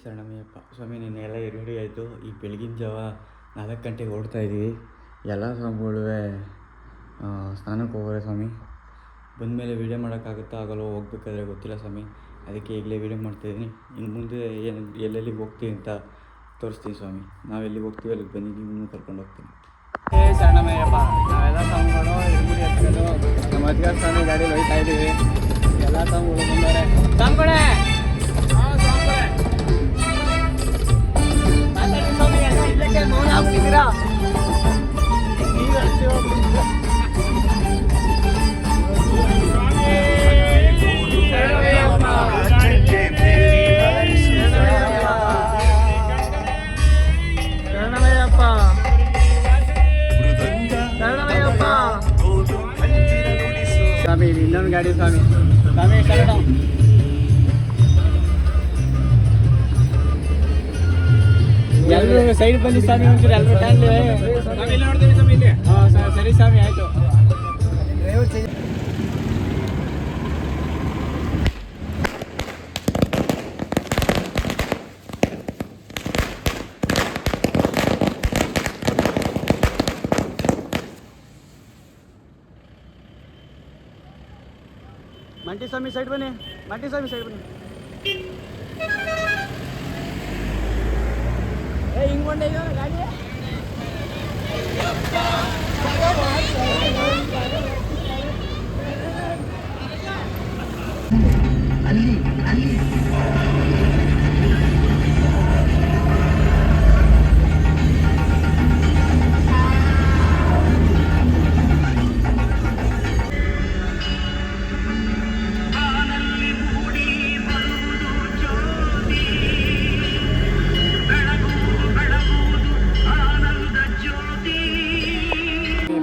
ಶರಣಮಯ್ಯಪ್ಪ ಸ್ವಾಮಿ, ನಿನ್ನೆಲ್ಲ ಇರುಡಿ ಆಯಿತು. ಈಗ ಬೆಳಗಿನ ಜಾವ 4 ಗಂಟೆಗೆ ಓಡ್ತಾ ಇದ್ದೀವಿ. ಎಲ್ಲ ಸ್ವಾಮಿಗಳು ಸ್ನಾನಕ್ಕೆ ಹೋಗೋರೆ ಸ್ವಾಮಿ. ಬಂದಮೇಲೆ ವೀಡಿಯೋ ಮಾಡೋಕ್ಕಾಗುತ್ತಾ ಆಗಲ್ಲೋ ಹೋಗ್ಬೇಕಾದ್ರೆ ಗೊತ್ತಿಲ್ಲ ಸ್ವಾಮಿ. ಅದಕ್ಕೆ ಈಗಲೇ ವೀಡಿಯೋ ಮಾಡ್ತಾಯಿದ್ದೀನಿ. ಇನ್ನು ಮುಂದೆ ಎಲ್ಲೆಲ್ಲಿಗೆ ಹೋಗ್ತೀವಿ ಅಂತ ತೋರಿಸ್ತೀನಿ ಸ್ವಾಮಿ. ನಾವೆಲ್ಲಿಗೆ ಹೋಗ್ತೀವಿ ಅಲ್ಲಿಗೆ ಬನ್ನಿ, ನಿಮ್ಮನ್ನು ಕರ್ಕೊಂಡು ಹೋಗ್ತೀನಿ. ಶರಣಮಯ್ಯಪ್ಪ, ನಾವೆಲ್ಲ ಸ್ವಾಮಿಗಳು ಇರುಮುಡಿ ಹತ್ಕೊಂಡು ನಮ್ಮ ಅಜ್ಜ ಸ್ವಾಮಿ ಗಾಡೀಲಿ ಹೋಗ್ತಾ ಇದ್ದೀವಿ. ಎಲ್ಲ ಸ್ವಾಮಿಗಳು ಬಂದವರೆ. ಸ್ವಾಮಿಗಳೇ ಮೌನ ಆಗ್ತಿದ್ದೀರಾ? ಶರಣಮಯ್ಯಪ್ಪ ಸ್ವಾಮಿ ಇದು ಇನ್ನೊಂದು ಗಾಡಿ ಸ್ವಾಮಿ. ಸ್ವಾಮಿ ಶರಣ. ಎಲ್ಲರೂ ಸೈಡ್ ಬನ್ನಿ ಸ್ವಾಮಿ, ಒಂಚೂರು ಎಲ್ಲರೂ ಟ್ಯಾಂಡ್. ಹಾಂ ಸರಿ ಸ್ವಾಮಿ, ಆಯಿತು. ಮಂಟಿ ಸ್ವಾಮಿ ಸೈಡ್ ಬನ್ನಿ, ಮಂಟಿ ಸ್ವಾಮಿ ಸೈಡ್ ಬನ್ನಿ. ಹಿಂಗ್ ಬಂಡೆ ಈಗ ಗಾಡಿ.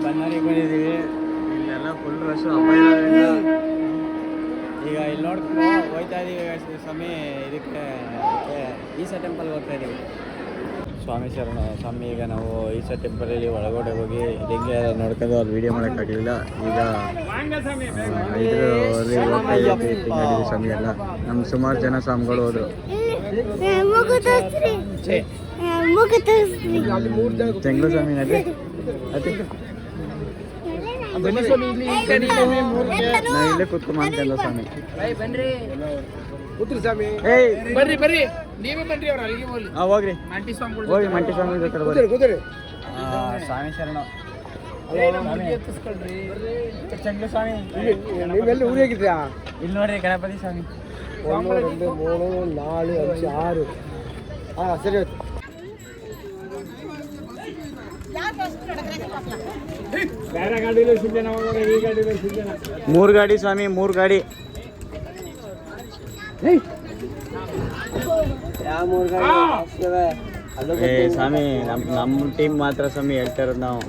ಬನ್ನಾರಿಗೆ ಬಂದಿದ್ದೀವಿ. ಇಲ್ಲೆಲ್ಲ ಫುಲ್ ರಶು ಹಬ್ಬ ಇರೋದ್ರಿಂದ ಈಗ ಇಲ್ಲಿ ನೋಡ್ಕೊಂಡು ಹೋಗ್ತಾ ಇದ್ದೀವಿ ಸ್ವಾಮಿ. ಇದಕ್ಕೆ ಈಸಾ ಟೆಂಪಲ್ಗೆ ಹೋಗ್ತಾ ಇದ್ದೀವಿ. ಸ್ವಾಮಿ ಶರಣ ಸ್ವಾಮಿ. ಈಗ ನಾವು ಈಸಾ ಟೆಂಪಲಲ್ಲಿ ಒಳಗಡೆ ಹೋಗಿ ಹಿಂಗೆ ನೋಡ್ಕೊಂಡು ಅಲ್ಲಿ ವೀಡಿಯೋ ಮಾಡೋಕ್ಕಾಗಲಿಲ್ಲ. ಈಗ ಇದರಲ್ಲಿ ಹೋಗ್ತಾ ಇದ್ದೀವಿ ಸ್ವಾಮಿ ಎಲ್ಲ. ನಮ್ಮ ಸುಮಾರು ಜನ ಸ್ವಾಮಿಗಳು ಹೋದರು. ಚೆಂಗ್ಳು ಸ್ವಾಮಿ ಅದೇ ನಾವು ಇಲ್ಲೇ ಕೂತ್ಕೊಂಡು ಮಾಡ್ಕೊಂಡು ಸ್ವಾಮಿ. ಬರ್ರಿ ನೀವೇ ಬನ್ರಿ. ಅವ್ರು ಅಲ್ಲಿಗೆ ಹೋಗ್ಲಿ. ಹೋಗ್ರಿ ಹೋಗಿ ಮಂಟಿ ಸ್ವಾಮಿ ಜೊತೆ ಕೂತ್ರಿ. ಸ್ವಾಮಿ ಶರಣ. ಚೆಂಗ್ಳು ಸ್ವಾಮಿ ನೀವೆಲ್ಲಿ ಊರಿಗಿದ್ರಾ? ಇಲ್ಲಿ ನೋಡ್ರಿ ಗಣಪತಿ ಸ್ವಾಮಿ. 1 2 3 4 5 6. ಹಾಂ ಸರಿ ಆಯ್ತು. ಬೇರೆ ಗಾಡಿలో ಸಿದ್ದನ ಈ ಗಾಡಿలో ಸಿದ್ದನ. 3 ಗಾಡಿ ಸ್ವಾಮಿ, 3 ಗಾಡಿ. ಏ ಸ್ವಾಮಿ, ನಮ್ಮ ಟೀಮ್ ಮಾತ್ರ ಸ್ವಾಮಿ ಹೇಳ್ತಾ ಇರೋದು ನಾವು.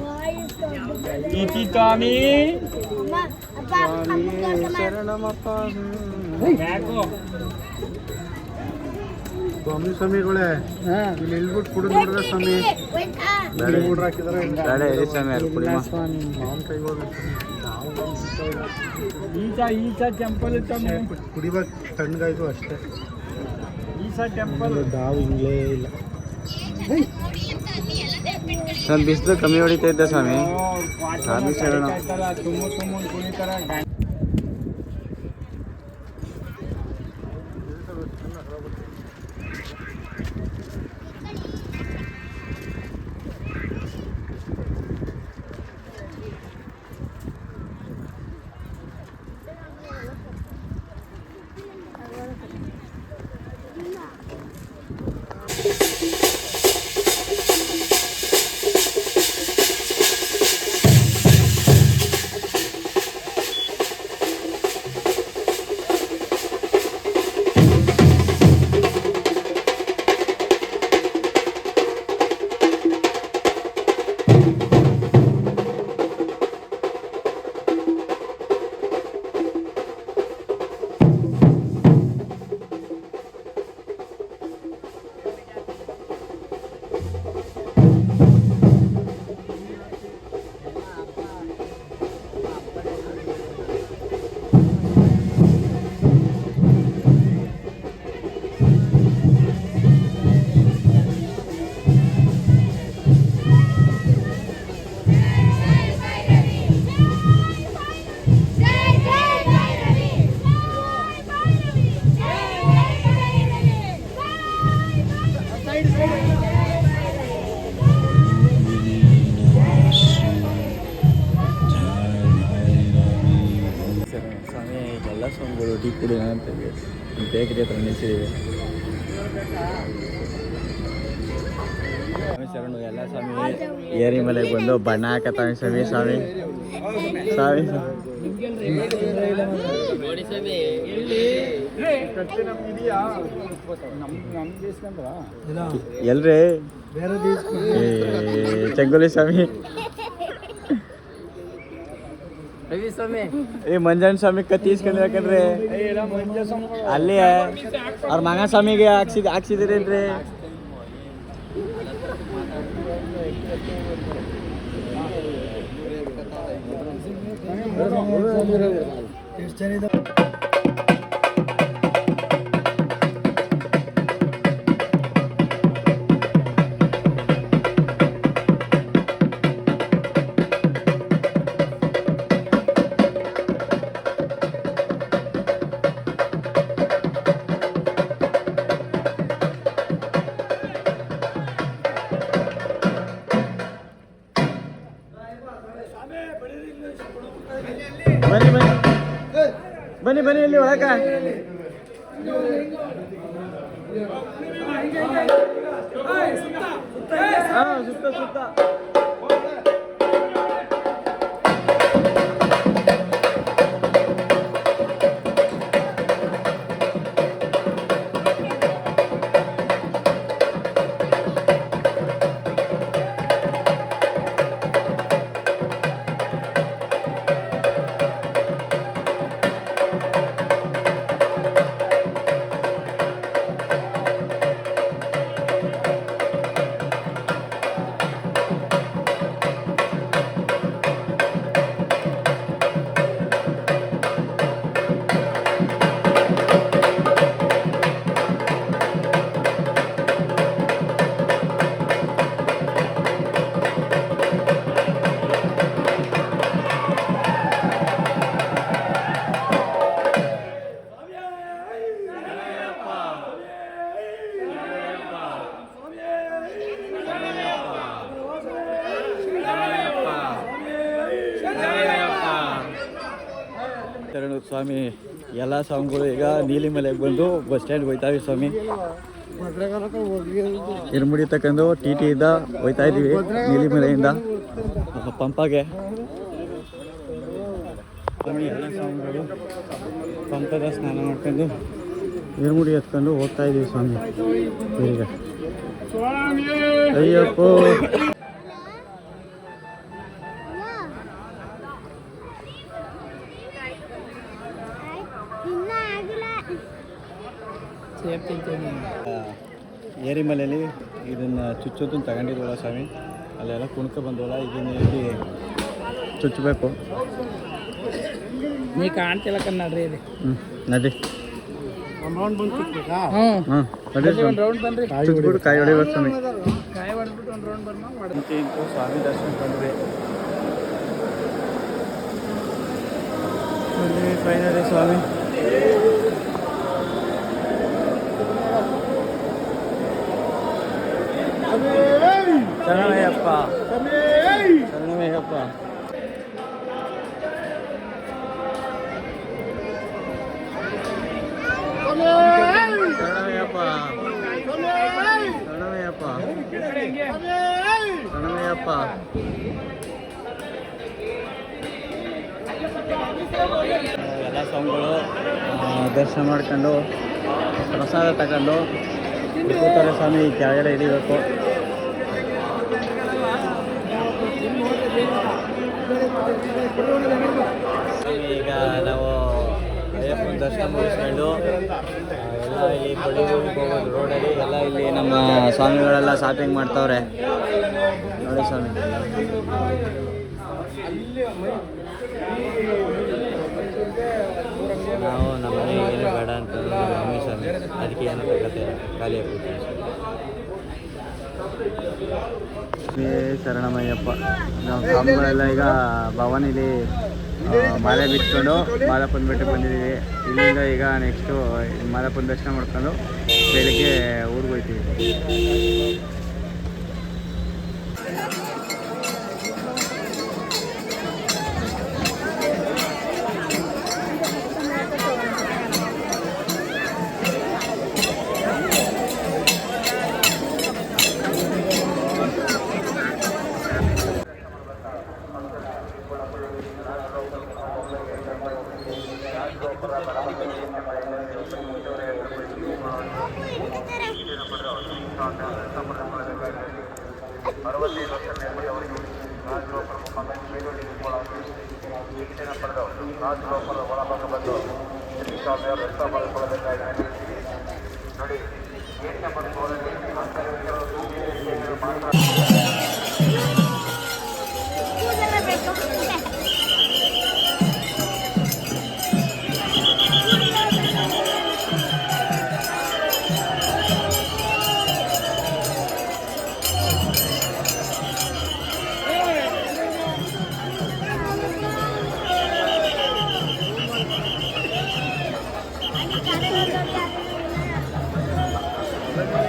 ಸ್ವಾಮಿ ಶರಣಮಪ್ಪ. ಸ್ವಾಮಿ ಸ್ವಾಮಿಗಳೇ ಇಲ್ಲಿ ಇಲ್ಬಿಟ್ಟು ಕುಡಿದು ನೋಡಿದ್ರೆ ಸ್ವಾಮಿ ಹಾಕಿದಾರೆ. ಸ್ವಾಮಿ ಅದು ಕುಡಿಮ. ಈಚಾ ಟೆಂಪಲ್ ಕುಡಿಬೇಕು ತಣ್ಣಗಾಯ್ತು ಅಷ್ಟೇ. ಈಚಾ ಟೆಂಪಲ್ ನಾವು ಇಲ್ಲೇ ಇಲ್ಲ. ಸ್ವಾಮಿ ಬಿಸಿಲು ಕಮ್ಮಿ ಹೊಡಿತಾ ಇದ್ದ ಸ್ವಾಮಿ. ಸ್ವಾಮಿ ಶರಣ. ತುಂಬ ಕುಣಿತಾರ. ಸ್ವಾಮಿಗಳು ಟೀ ಕುಡಿಯೋಣ ಅಂತ ಬೇಕರಿ ಹತ್ರ ನಿಲ್ಸಿದ್ದೀವಿ. ಸ್ವಾಮಿ ಶರಣು ಎಲ್ಲ ಸ್ವಾಮಿ ಏರಿ ಮಲೆಗೆ ಬಂದು ಬಣ್ಣ ಹಾಕತ್ತಾವೆ ಸ್ವಾಮಿ. ಸ್ವಾಮಿ ಸ್ವಾಮಿ ಎಲ್ರಿ ಚೆಂಗೋಲಿ ಸ್ವಾಮಿ. ರವಿ ಸ್ವಾಮಿ ಈ ಮಂಜಣ್ಣ ಸ್ವಾಮಿ ಕತ್ತಿ ಇಸ್ಕೊಂಡ್ರಿ ಯಾಕಂದ್ರೆ ಅಲ್ಲಿ ಅವ್ರ ಮಂಗ ಸ್ವಾಮಿಗೆ ಹಾಕ್ಸಿದಿರೇನ್ರಿ? ಬನ್ನಿ ಬನ್ನಿ ಬನ್ನಿ ಬನ್ನಿ ಇಲ್ಲಿ ಒಳಕ. ಸುತ್ತ ಸುತ್ತ ಸ್ವಾಮಿ. ಎಲ್ಲ ಸ್ವಾಮಿಗಳು ಈಗ ನೀಲಿಮಲೆಗೆ ಬಂದು ಬಸ್ ಸ್ಟ್ಯಾಂಡ್ಗೆ ಹೋಯ್ತಾವೆ ಸ್ವಾಮಿ. ಇರ್ಮುಡಿ ತಕ್ಕಂಡು ಟಿ ಇಂದ ಹೋಯ್ತಾ ಇದ್ದೀವಿ ನೀಲಿಮಲೆಯಿಂದ ಪಂಪಾಗೆ. ಸ್ವಾಮಿ ಎಲ್ಲ ಸ್ವಾಮಿಗಳು ಪಂಪದ ಸ್ನಾನ ಮಾಡ್ಕೊಂಡು ಇರ್ಮುಡಿ ಎತ್ಕೊಂಡು ಹೋಗ್ತಾ ಇದ್ದೀವಿ ಸ್ವಾಮಿ. ಈಗ ಅಯ್ಯಪ್ಪ ಏರಿಮಲೆಯಲ್ಲಿ ಇದನ್ನು ಚುಚ್ಚೋದನ್ನು ತಗೊಂಡಿದ್ವಲ್ಲ ಸ್ವಾಮಿ, ಅಲ್ಲೆಲ್ಲ ಕುಣ್ಕ ಬಂದವಲ್ಲ, ಇದನ್ನು ಇಲ್ಲಿ ಚುಚ್ಚಬೇಕು. ನೀ ಕಾಣ್ತಿಲ್ಲ ಕನ್ನಡ್ರಿ ಇಲ್ಲಿ. ನಡಿ ರೌಂಡ್ ಬನ್ರಿ, ಚುಚ್ಬಿಟ್ಟು ಕಾಯಿ ಹೊಡಿಬೇಕು ಸ್ವಾಮಿ. ಕಾಯಿ ಹೊಡೆದ್ಬಿಟ್ಟು ಒಂದು ರೌಂಡ್ ಬಂದು ಸ್ವಾಮಿ ದರ್ಶನ ಬಂದ್ವಿ. ಫೈನಲಿ ಸ್ವಾಮಿ ಶರಣಮಯ್ಯಪ್ಪ ಶರಣಮಯ್ಯಪ್ಪ. ಶರಣಮಯ್ಯಪ್ಪ ಶರಣಮಯ್ಯಪ್ಪ ಶರಣಮಯ್ಯಪ್ಪ. ಎಲ್ಲ ಸ್ವಾಮಿಗಳು ದರ್ಶನ ಮಾಡ್ಕೊಂಡು ಪ್ರಸಾದ ತಗೊಂಡು ಕೂತಾರೆ ಸ್ವಾಮಿ. ಕೆಳಗಡೆ ಹಿಡಿಬೇಕು. ಈಗ ನಾವು ಅಯ್ಯಪ್ಪನ ದರ್ಶನ ಮುಗಿಸ್ಕೊಂಡು ಎಲ್ಲ ಇಲ್ಲಿ ಕೊಡಿಯೂರಿಗೆ ಹೋಗೋದು ರೋಡಲ್ಲಿ ಎಲ್ಲ ಇಲ್ಲಿ ನಮ್ಮ ಸ್ವಾಮಿಗಳೆಲ್ಲ ಶಾಪಿಂಗ್ ಮಾಡ್ತಾವ್ರೆ ನೋಡಿ ಸ್ವಾಮಿ. ನಾವು ನಮ್ಮ ಮನೆಗೆ ಏನು ಬೇಡ ಅಂತ ಮಮ್ಮಿ ಸ್ವಾಮಿ, ಅದಕ್ಕೆ ಏನು ಬೇಕತ್ತೆ ಖಾಲಿ ಆಗ್ಬಿಡ್ತೀವಿ. ಶರಣಮಯ್ಯಪ್ಪ. ನಾವು ಸ್ವಾಮಿಗಳೆಲ್ಲ ಈಗ ಭವಾನಿಲಿ ಮಾಲೆ ಬಿಟ್ಕೊಂಡು ಮಾದಪ್ಪನ ಬೆಟ್ಟಕ್ಕೆ ಬಂದಿದ್ದೀವಿ. ಇಲ್ಲಿಂದ ಈಗ ನೆಕ್ಸ್ಟು ಮಾದಪ್ಪನ ದರ್ಶನ ಮಾಡ್ಕೊಂಡು ಬೆಳಿಗ್ಗೆ ಊರಿಗೆ ಹೋಗ್ತೀವಿ. Thank you.